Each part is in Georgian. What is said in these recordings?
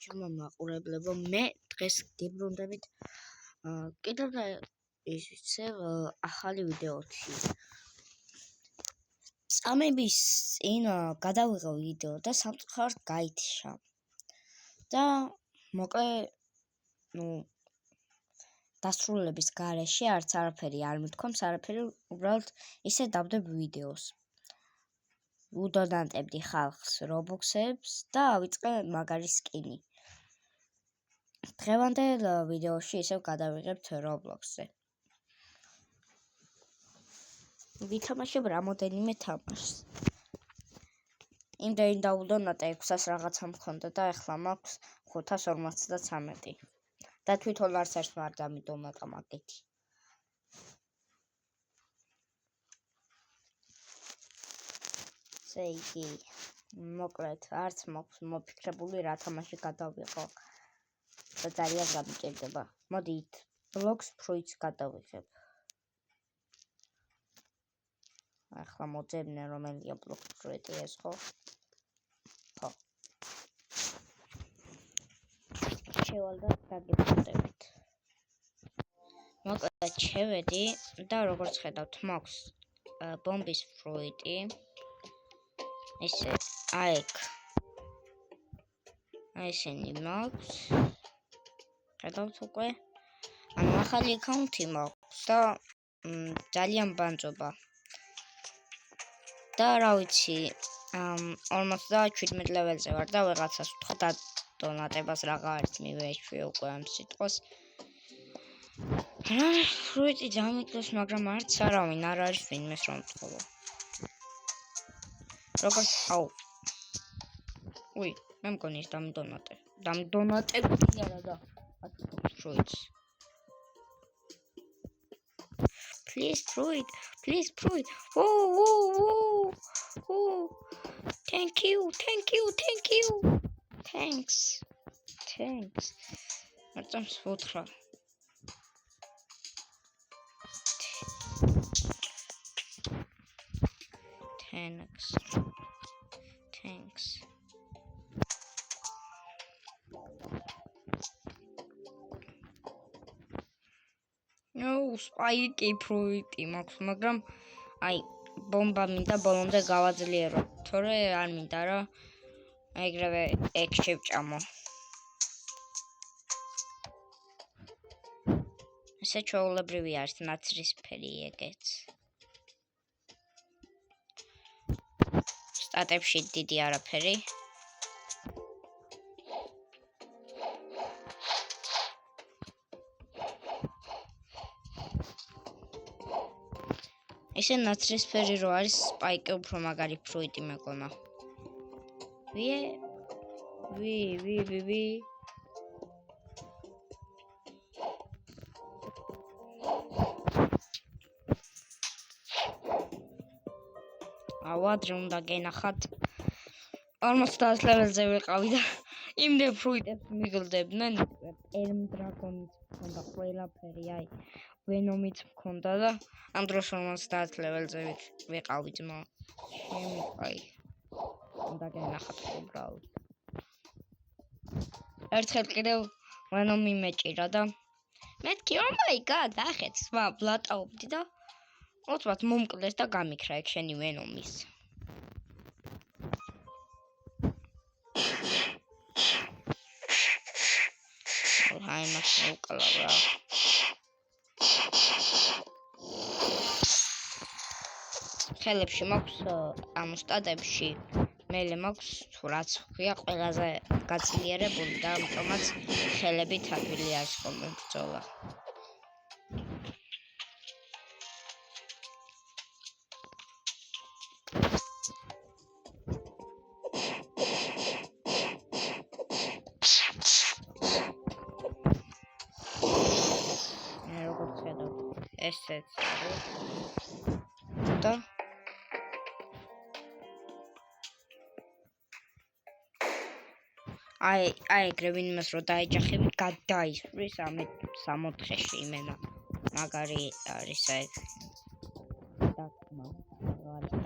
Ჭირმა მაყურებლებო, მე დღეს გიბრუნდებით კიდევ ისევ ახალი ვიდეოთი. წამების წინ გადავიღე ვიდეო და სამწუხაროდ გაითიშა. და მოკლე დასრულების გარეშე არც არაფერი არ მithქვამს, არაფერი, უბრალოდ ისე დავდებ ვიდეოს. უდოდანტებდი ხალხს რობოქსებს და ავიწყე მაგარი სკინი. დღევანდელ ვიდეოში ისევ გადავიღებთ რობლოქსზე. ვითამაშებ რამოდენიმე თამაშს. იმდენი დაუდონატე 600 რაღაცა მქონდა და ახლა მაქვს 553 და თვითონ არც ერთმა არ დამიდონატა მაგეთი. იგი მოკლედ არც მაქვს მოფიქრებული რა თამაში გადავიღო და ძალიან გამიჭირდება. მოდით ბლოკს ფრუიტს გადავიღებ. ახლა მოძებნე რომელია ბლოკს ფრუიტი ეს ხო? ხო. შევალ და დაგებრუნდებით. მოკლედ შევედი და როგორც ხედავთ მაქვს ბომბის ფრუიტი. ესე აიქ ესენი მაქვს. ხედავთ უკვე? ანუ ახალი აკაუნთი მაქვს და ძალიან ბანძობა. და რა ვიცი 57 ლეველზე ვარ და ვიღაცას ვთქვა დონატებას რაღაც მივეშვი უკვე ამ სიტყვას. რა ფრუიტი დამიკლეს, მაგრამ არც არავინ არ არის ვინმეს რომ ვთხოვო. როგორც აუ. უი, მე მგონი ის დამიდონატებდი არა და fruits. Please fruit. Oh. Thank you. Thanks. Martam sfotra. Thanks. No, spike fruity მაქვს, მაგრამ აი ბომბა მინდა ბოლომდე გავაძლიერო, თორე არ მინდა რა ეგრევე ეგ შევჭამო. ესე ჩვეულებრივი არის ნაცრისფერი ეგეც. სტატებში დიდი არაფერი. ესე ნაცრისფერი რო არის სპაიკი უფრო მაგარი ფრუიტი მეგონა. ვი. ავადრე უნდა გენახათ 50 ლეველზე ვიყავი და იმდე ფრუიტებს მიგლდებდნენ. ერმ დრაგონიც მქონდა ყველაფერი, აი ვენომიც მქონდა და ამ დროს 50 ლეველზე ვიყავი ძმა. შემიყავი. უნდა გენახათ უბრალოდ. ერთხელ კიდევ ვენომი მეჭირა და მეთქი oh my god ახეთ სმა ბლატაობდი და ოცბად მომკლეს და გამიქრა ეგ შენი ვენომის. აი მას მოვკლავ რა. ხელებში მაქვს ამ სტატებში მელე მაქვს თუ რაც ქვია ყველაზე გაძლიერებული და ამიტომაც ხელები თაფილი არის ხოლმე ბრძოლა. როგორც ხედავთ ესეც არის და აი ეგრე ვინმეს რო დაეჯახები გადაისვრის ამ 64-ში იმენა მაგარი არის ეგ და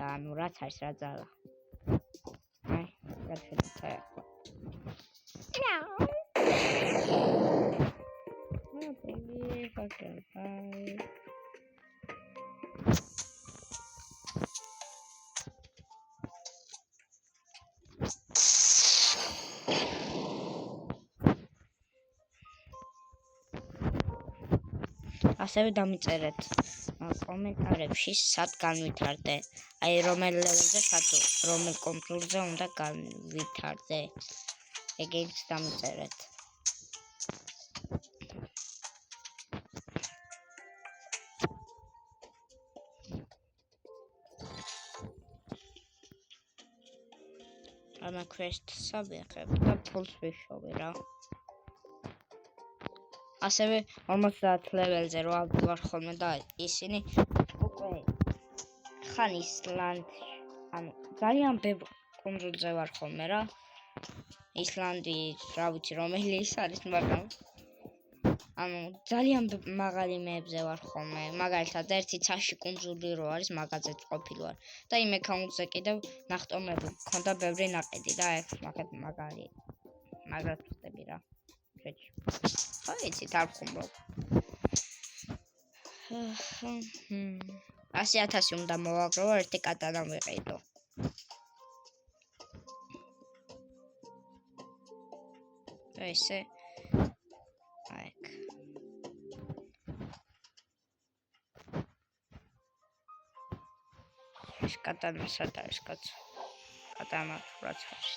ანუ რაც არის რა ძალა აი რა შეიძლება Okay, fucking bye. ასევე დამიწერეთ კომენტარებში სად განვითარდე. აი რომელ ლეველზე სად რომელ კონტროლზე უნდა განვითარდე. ეგეც დამიწერეთ. ამა quest-ს ავიღებ და ფულს ვიშოვე რა. ასევე 50 ლეველზე რო ავდივარ ხოლმე და ისინი უკვე ხან ისლანდში, ანუ ძალიან ბევრ კუნძულზე ვარ ხოლმე რა. ისლანდიის, რა ვიცი რომელი ის არის, მაგრამ ანუ ძალიან მაღალი მეებზე ვარ ხოლმე. მაგალითად ერთი ცაში კუნძული რო არის, მაგაზეც ყოფილი ვარ. და იმ აკაუნტზე კიდევ ნახტომები მქონდა ბევრი ნაყიდი და ეს მაგათ მაგარი. მაგრად ვხდები რა. ხო იცით არ ხუმრობ. 100,000 უნდა მოვაგროვო, ერთი კატანა ვიყიდო. და ესე აიქ. ეს კატანა სად არის კაცო? კატანა რაც არის.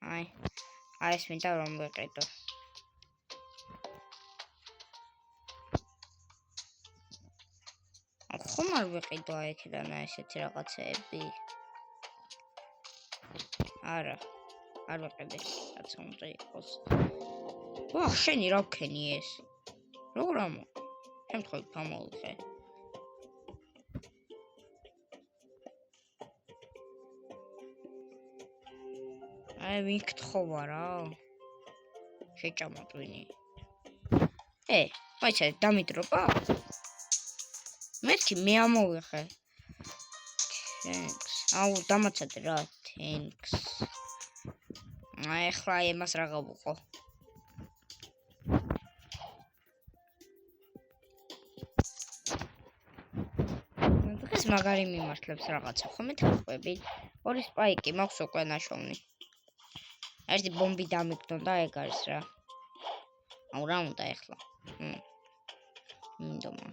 აი ეს მინდა რომ ვიყიდო. ხომ არ ვიყიდო აქედან ესეთი რაღაცეები. არა, არ ვიყიდე, რაც უნდა იყოს. ვახ, შენი რა ვქენი ეს? როგორ ამო? შემთხვევით გამოვიხე. აი ვინ გთხოვა რა. შეჭამატვინი. მაიცე დამიდროპა? მეთქი მე ამოვიხე. Thanks. აუ დამაცადე რა. Thanks. აი ახლა იმას რა გავუყო. დღეს მაგარი მიმართლებს რაღაცა ხომ მეთქვები? 2 სპაიკი მაქვს უკვე ნაშოვნი. ერთი ბომბი დამიგდონდა ეგ არის რა. აუ რა უნდა ახლა? მინდომა.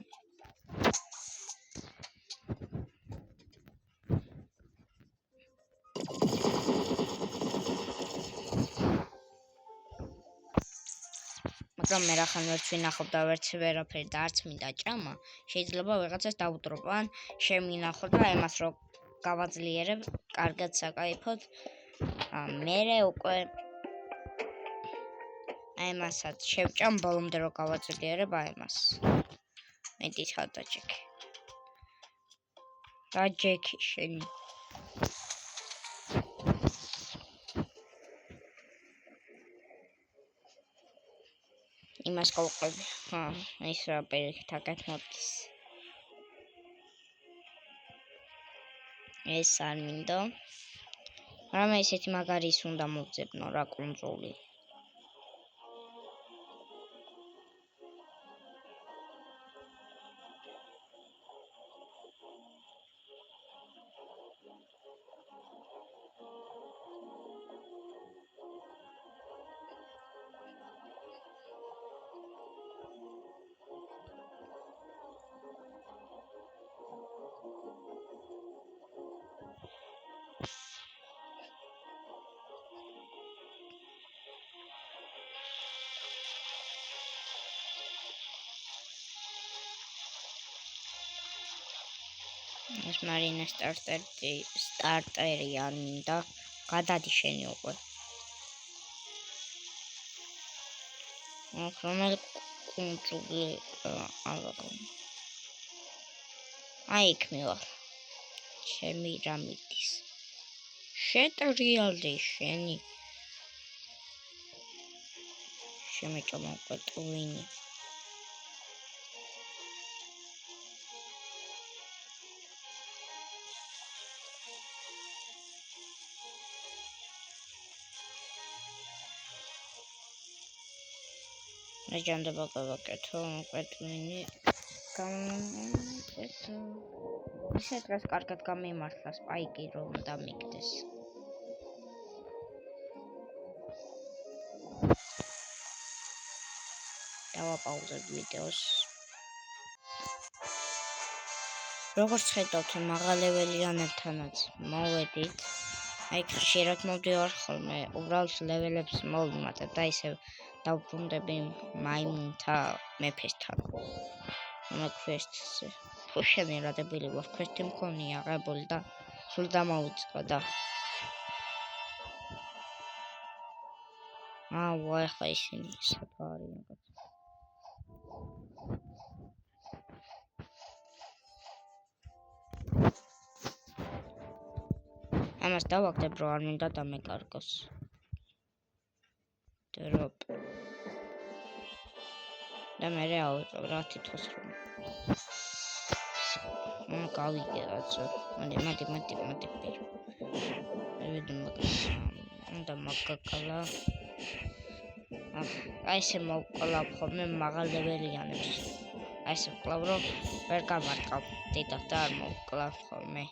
მაგრამ მე რახან ვერც ვინახავ და ვერც ვერაფერი და არც მინდა ჭამა, შეიძლება ვიღაცას დაუდროპო ან შემინახო და იმას რო გავაძლიერებ, კარგად საკაიფოდ. მერე უკვე აიმასაც შევჭამ ბოლომდე რო გავაძლიერებ აიმას. მედითა დაჯექი. დაჯექი შენი. იმას გავყევი. ის რა პირიქით აკეთ მოდის. ეს არ მინდო. მაგრამ ესეთი მაგარი ის უნდა მოვძებნო რა კუნძული. ეს მარინა სტარტერი არ მინდა. გადადი შენი უკვე. რომელ კუნძული ავაგო. აი იქ მივარ. ჩემი რა მიდის. შეტრიალდი შენი. შემეჭამა უკვე ტვინი. Legendaba გავაკეთო, კვეთლინი გამოვაკეთო. ისე დღეს კარგად გამიმართლა სპაიკი რომ დამიგდეს. დავაპაუზებ ვიდეოს. როგორც ხედავთ, მაღალეველიანებთანაც მოვედით. აი ხშირად მოვდივარ ხოლმე, უბრალოდ ლეველებს მოვიმატებ და ისე დავბრუნდები მაიმუნთა მეფესთან. ამ კვესტზე. თუ შემირადებილი ვარ, კვესტი მქონია აღებული და სულ დამოვიწყო და ვაი ხა ისინი საფარია. ამას დავაგდებ რომ არ მინდა დამეკარგოს. დროპ. და მე ავიღებ რა თითქოს რომ. გავიგე რაცა. მოდი პირ. უნდა მაგაკალა. აი ესე მოვკლავ ხოლმე მაღალ ლეველიანებს. აი ესე ვკლავ რომ ვერ გამარტყავ დიდად და არ მოვკლავ ხოლმე.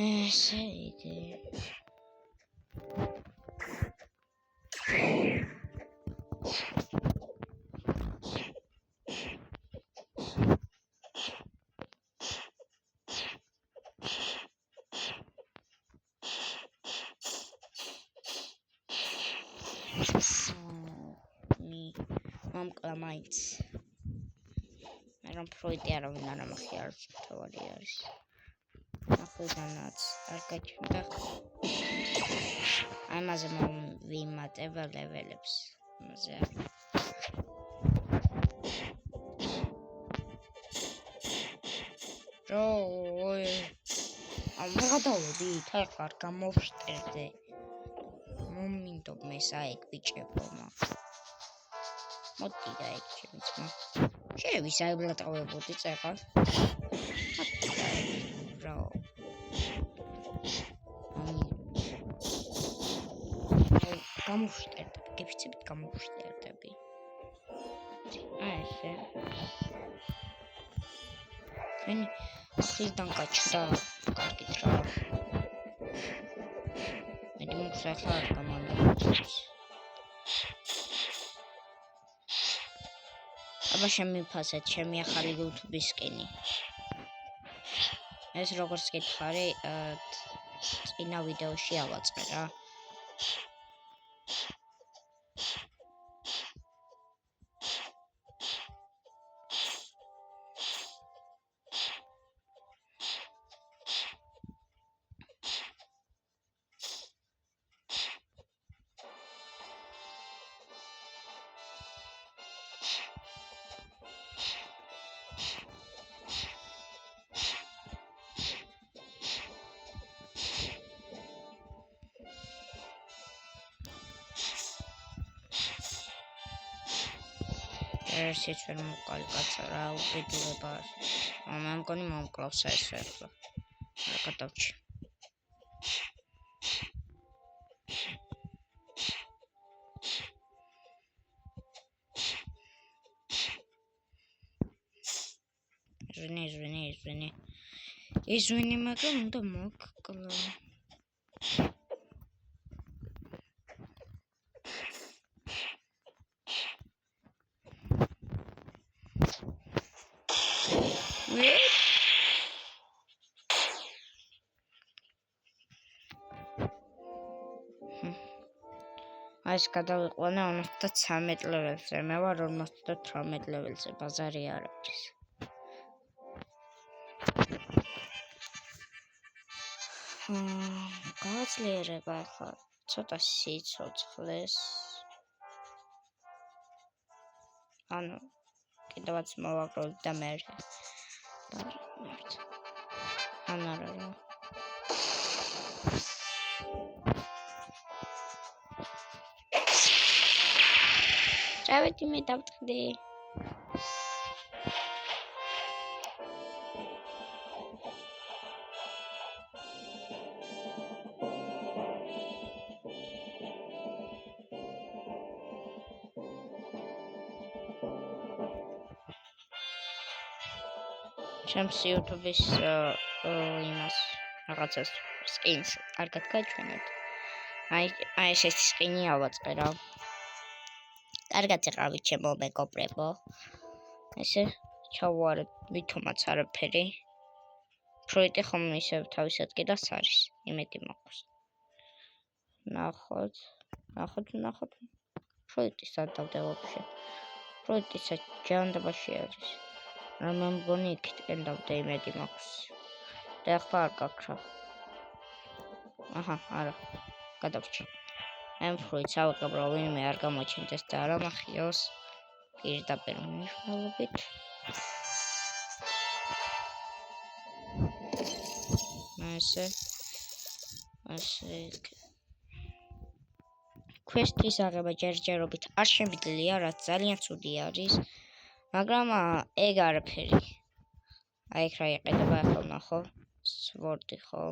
ესე იგი. მომკლა მაინც. მე რომ ფროიდი არავინ არ ამახიარებს თავარი არის. ახვიდანაც არ გაჩნდა. აი მასე ვიმატებ ლეველებს. მასე არ. როი. ამღადავდი, თან არ გამოვშტერდე. მომინდობ მე საიქ ბიჭებო მაგ. მოდი და ეგ შემიცმა. შევისაებლატავებოდი წეღარ. რა. გამოვშტერდები, გიფიცებით გამოვშტერდები. აი ესე. ხენი ახლიდან გაჩნდა კარგით რა. მე მომხსახა არ გამანდებს. აბა შემიფასეთ ჩემი ახალი YouTube-ის სკინი. ეს როგორც გითხარი, წინა ვიდეოში ავაწყე რა. ესეც ვერ მოყალი კაცა რა უბედურება. მე მგონი მომკლავს ეს ახლა. რა გადავჭი. Извини, მაგრამ უნდა მოკლა. ეს გადავიყვანე 53 ლეველზე, მე ვარ 58 ლეველზე, ბაზარი არ არის. გავაძლიერებ ახლა ცოტა სიცოცხლეს. ანუ კიდევაც მოვაგროვებ და მე. ანუ არა. Давайте მე დავწყდი. ჩემს YouTube-ის იმას რაღაცას სკინს კარგად გაჩვენეთ. აი ეს სკინი ავაწყერავ. კარგად იყავით ჩემო მეგობრებო. ესე ჩავუარეთ ვითომაც არაფერი. ფროიტი ხომ ისევ თავის ადგილას არის. იმედი მაქვს. ნახოთ. ფროიტი სადავდა ვაფშე. ფროიტი საჯანდაბაში არის. რამე მგონი იქითკენ დავდა იმედი მაქვს. და ახლა არ გაქრა. აჰა, არა. გადავრჩი. ფროიტს ავიღებ რომ ვინმე არ გამოჩნდეს და არ ამახიოს. პირდაპირ მნიშვნელობით. ასე quest-ის აღება ჯერჯერობით არ შემიძლია, რაც ძალიან ცუდი არის, მაგრამ ეგ არაფერი. აი ეგ რა იყიდება ახლა ნახო. სვორდი ხო?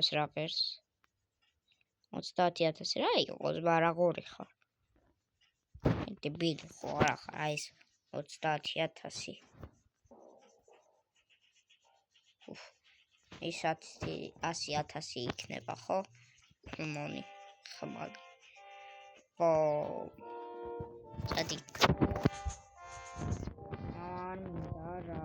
ეს რა ღერს? 30000 რა იყოს, მაგრამ ღორი ხარ. დებილი ხო არა ხარ, აი ეს 30000. ის 100000 იქნება ხო? ხმონი ხმალ. ო წადი. არა.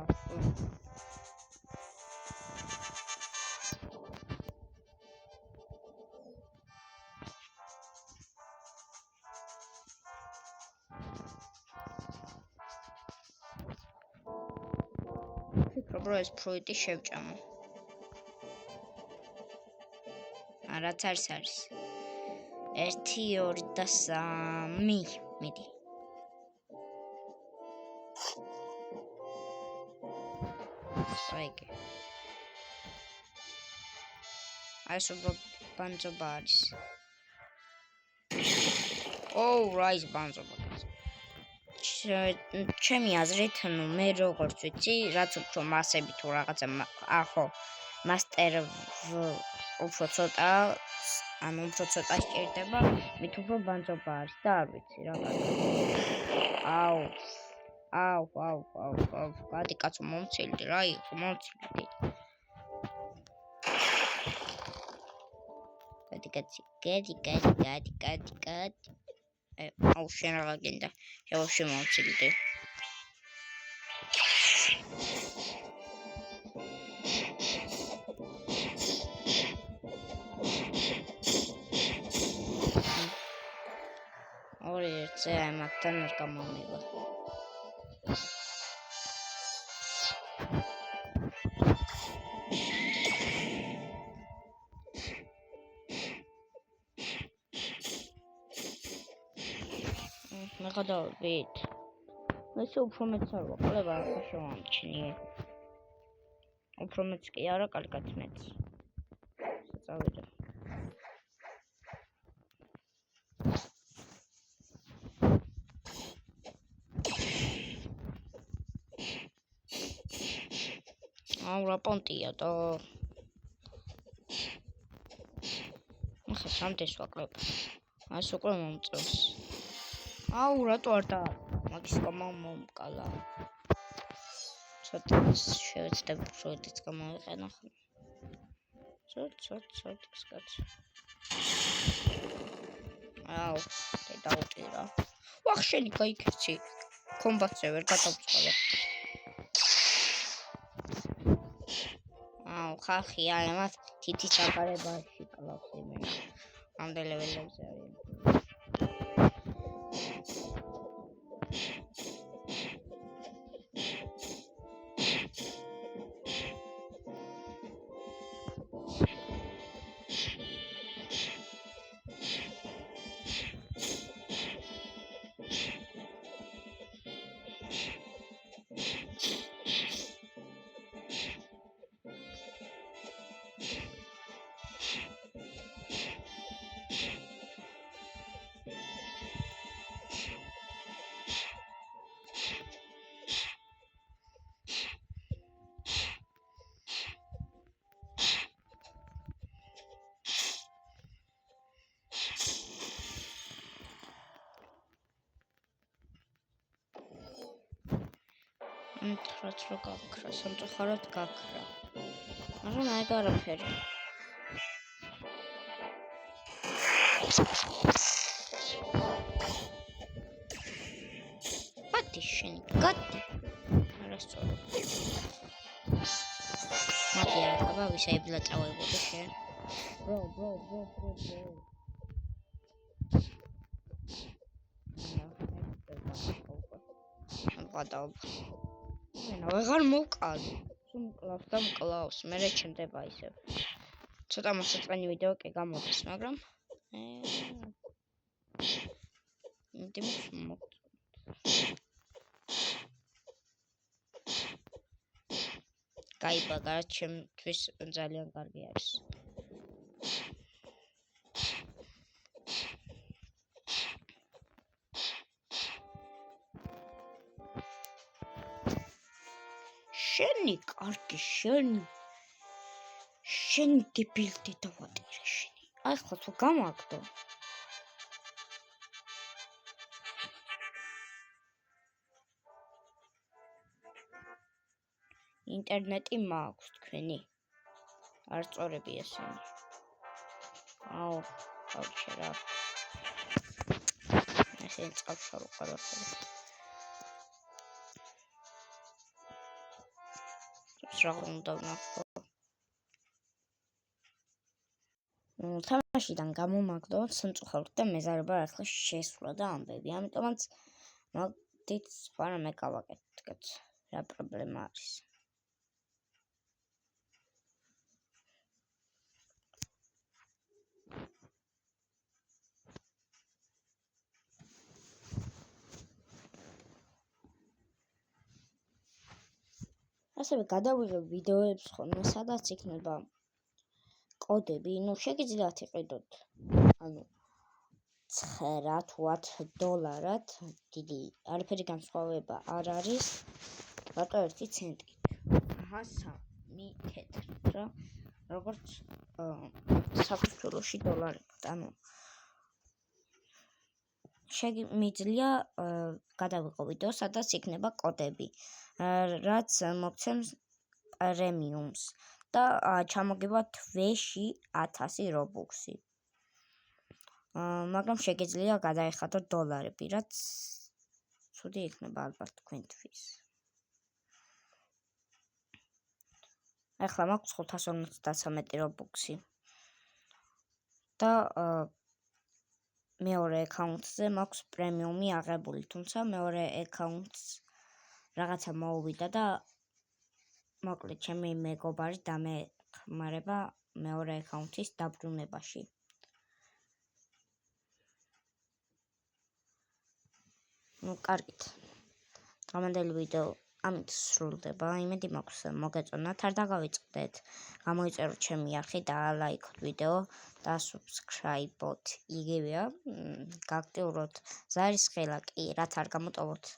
ფიქრობ რომ ეს ფროიტი შევჭამო. რაც არის 1 2 და 3 მიდი. საიგე. ეს უბრალოდ ბანძობა არის. რაის ბანძობა. ჩემი აზრით, მე როგორც ვიცი, რაც უფრო მასები თუ რაღაცა ახო მასტერ უფრო ცოტა სჭირდება, მით უფრო ბანძობა არის და არ ვიცი რა გადა. გადი კაცო მომცილდი რა იყო მომცილდი. გადი. შენ რა გინდა? შევშე მომცილდი. ორიერთზე ამათთან არ გამომივა. მე გადავიდეთ. ესე უფრო მეც არ ვაყლება, ახლა შევამჩნიე. უფრო მეც კი არა, კარგად მეც. წავიდა. რა პონტია და ახლა სამდეს ვაკლებ. ეს უკვე მომწევს. რატო არ და მაგის გამო მომკალა. ცოტა შევეცდებ ფროიტიც გამოვიყენო ხო. ცოტ სკაც. დაუტირა. შენი გაიქეცი. კომბატზე ვერ გადავწყალე. ხახი ამას თითის აკარებაში კლავს იმენ. ამდე ლეველებზე არის. ამით რო გაქრა, სამწუხაროდ გაქრა. მაგრამ აი არაფერი. Pati შენ, გადი. არასწორი. მაგია, აბა ვისაიბლა წავებოდი შენ. Bro. გადავ. მენა ვეღარ მოვყავი. სულ მკლავს, მე რეჩემდება ისევ. ცოტა მოსაწყენი ვიდეო კი გამოდის, მაგრამ გაიბაგა, ჩემთვის ძალიან კარგი არის. შენი კარგი, შენი დებილდი დავატირე შენი. აი ხო თუ გამაგდო. ინტერნეტი მაქვს თქვენი. არ სწორები ესენი. აუ, გავჩერა. ესენი წავშალო ყველაფერი. რა უნდა ვნახო. თამაშიდან გამომაგდო, სამწუხაროდ და მეზარება ახლა შესვლა და ამბები. ამიტომაც მოდით სპარამე გავაკეთოთ. რა პრობლემა არის? ასევე გადავიღებ ვიდეოებს ხოლმე, სადაც იქნება კოდები, შეგიძლიათ იყიდოთ, $9-10 დიდი არაფერი განსხვავება არ არის, რატო 1 ცენტი. 3 თეთრ რა, როგორც საქართველოში $. შემიძლია გადავიღო ვიდეო, სადაც იქნება კოდები, რაც მოგცემს პრემიუმს და ჩამოგება თვეში 1000 რობუქსი. მაგრამ შეგიძლია გადაეხადოთ $, რაც ცუდი იქნება ალბათ თქვენთვის. ახლა მაქვს 553 რობუქსი და მეორე აკაუნტზე მაქვს პრემიუმი აღებული, თუმცა მეორე აკაუნტს რაღაცა მოუვიდა და მოკლედ ჩემი მეგობარი დამეხმარება მეორე აკაუნტის დაბრუნებაში. კარგით. დღევანდელი ვიდეო ამით სრულდება. იმედი მაქვს მოგეწონათ, არ დაგავიწყდეთ. გამოიწეროთ ჩემი არხი და ლაიქოთ ვიდეო და subscribe-ოთ. იგივეა, გააქტიუროთ ზარის ხელა კი, რაც არ გამოტოვოთ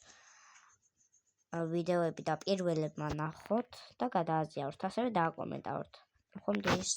ვიდეოები და პირველებმა ნახოთ და გადააზიაროთ, ასევე დააკომენტაროთ. ხომ დის